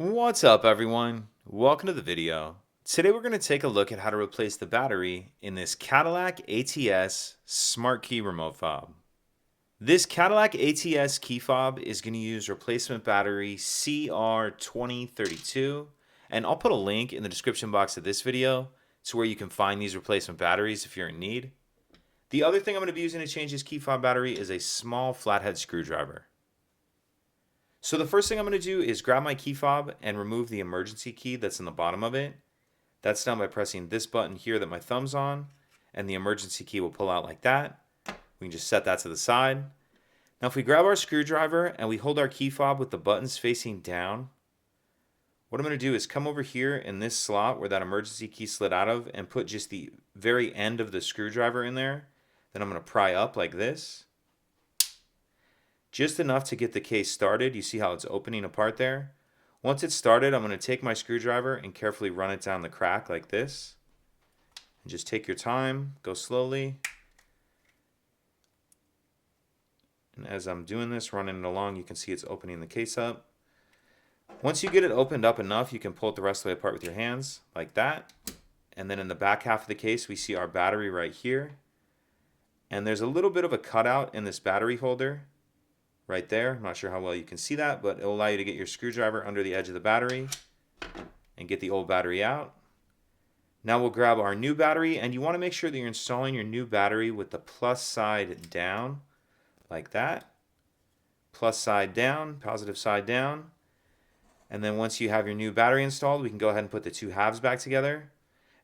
What's up, everyone? Welcome to the video. Today we're going to take a look at how to replace the battery in this Cadillac ATS Smart Key Remote Fob. This Cadillac ATS key fob is going to use replacement battery CR2032, and I'll put a link in the description box of this video to where you can find these replacement batteries if you're in need. The other thing I'm going to be using to change this key fob battery is a small flathead screwdriver. So the first thing I'm going to do is grab my key fob and remove the emergency key that's in the bottom of it. That's done by pressing this button here that my thumb's on, and the emergency key will pull out like that. We can just set that to the side. Now if we grab our screwdriver and we hold our key fob with the buttons facing down, what I'm going to do is come over here in this slot where that emergency key slid out of and put just the very end of the screwdriver in there. Then I'm going to pry up like this. Just enough to get the case started. You see how it's opening apart there? Once it's started, I'm going to take my screwdriver and carefully run it down the crack like this. And just take your time, go slowly. And as I'm doing this, running it along, you can see it's opening the case up. Once you get it opened up enough, you can pull it the rest of the way apart with your hands, like that. And then in the back half of the case, we see our battery right here. And there's a little bit of a cutout in this battery holder right there. I'm not sure how well you can see that, but it will allow you to get your screwdriver under the edge of the battery and get the old battery out. Now we'll grab our new battery, and you want to make sure that you're installing your new battery with the plus side down, like that. Plus side down, positive side down. And then once you have your new battery installed, we can go ahead and put the two halves back together.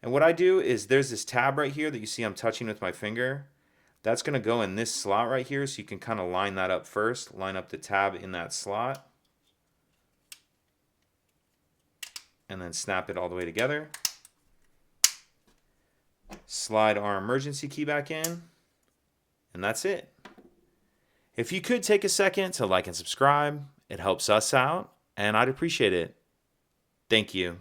And what I do is there's this tab right here that you see I'm touching with my finger. That's going to go in this slot right here, so you can kind of line that up first. Line up the tab in that slot. And then snap it all the way together. Slide our emergency key back in. And that's it. If you could take a second to like and subscribe, it helps us out, and I'd appreciate it. Thank you.